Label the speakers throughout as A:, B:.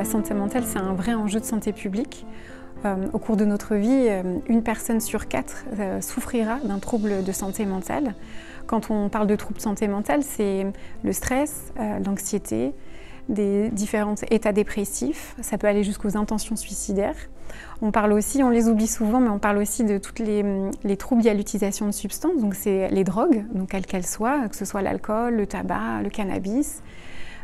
A: La santé mentale, c'est un vrai enjeu de santé publique. Au cours de notre vie, une personne sur 4 souffrira d'un trouble de santé mentale. Quand on parle de troubles de santé mentale, c'est le stress, l'anxiété, des différents états dépressifs. Ça peut aller jusqu'aux intentions suicidaires. On parle aussi, on les oublie souvent, mais on parle aussi de tous les troubles liés à l'utilisation de substances. Donc c'est les drogues, donc quelles qu'elles soient, que ce soit l'alcool, le tabac, le cannabis.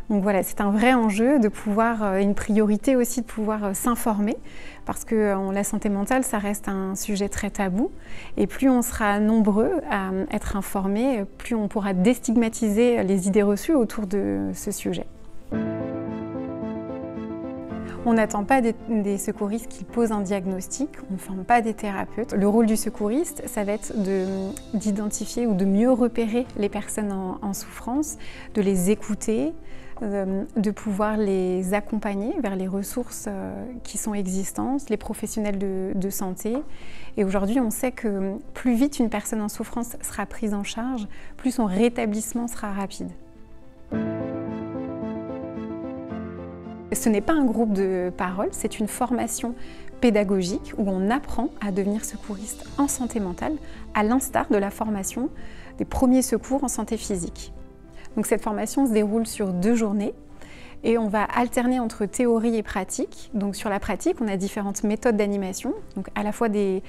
A: Donc voilà, c'est un vrai enjeu de pouvoir, une priorité aussi de pouvoir s'informer, parce que la santé mentale, ça reste un sujet très tabou. Et plus on sera nombreux à être informés, plus on pourra déstigmatiser les idées reçues autour de ce sujet. On n'attend pas des secouristes qui posent un diagnostic, on ne forme pas des thérapeutes. Le rôle du secouriste, ça va être d'identifier ou de mieux repérer les personnes en souffrance, de les écouter, de pouvoir les accompagner vers les ressources qui sont existantes, les professionnels de santé. Et aujourd'hui, on sait que plus vite une personne en souffrance sera prise en charge, plus son rétablissement sera rapide. Ce n'est pas un groupe de parole, c'est une formation pédagogique où on apprend à devenir secouriste en santé mentale, à l'instar de la formation des premiers secours en santé physique. Donc cette formation se déroule sur 2 journées et on va alterner entre théorie et pratique. Donc sur la pratique, on a différentes méthodes d'animation, donc à la fois des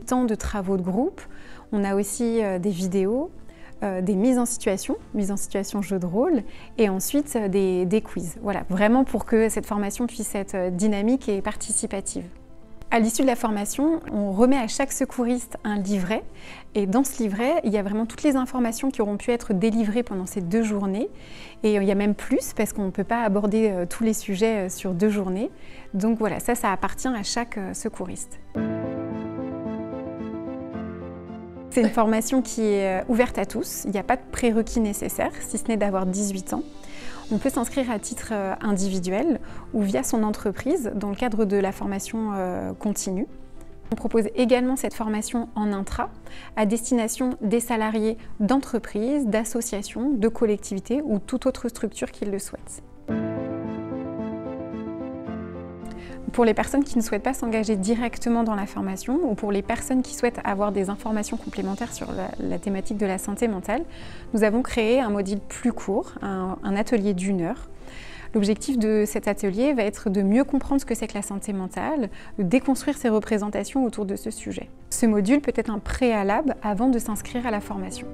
A: temps de travaux de groupe, on a aussi des vidéos, des mises en situation jeu de rôle, et ensuite des quiz. Voilà, vraiment pour que cette formation puisse être dynamique et participative. À l'issue de la formation, on remet à chaque secouriste un livret, et dans ce livret, il y a vraiment toutes les informations qui auront pu être délivrées pendant ces 2 journées, et il y a même plus, parce qu'on ne peut pas aborder tous les sujets sur 2 journées. Donc voilà, ça appartient à chaque secouriste. C'est une formation qui est ouverte à tous, il n'y a pas de prérequis nécessaires, si ce n'est d'avoir 18 ans. On peut s'inscrire à titre individuel ou via son entreprise dans le cadre de la formation continue. On propose également cette formation en intra à destination des salariés d'entreprises, d'associations, de collectivités ou toute autre structure qui le souhaite. Pour les personnes qui ne souhaitent pas s'engager directement dans la formation ou pour les personnes qui souhaitent avoir des informations complémentaires sur la thématique de la santé mentale, nous avons créé un module plus court, un atelier d'1 heure. L'objectif de cet atelier va être de mieux comprendre ce que c'est que la santé mentale, de déconstruire ses représentations autour de ce sujet. Ce module peut être un préalable avant de s'inscrire à la formation.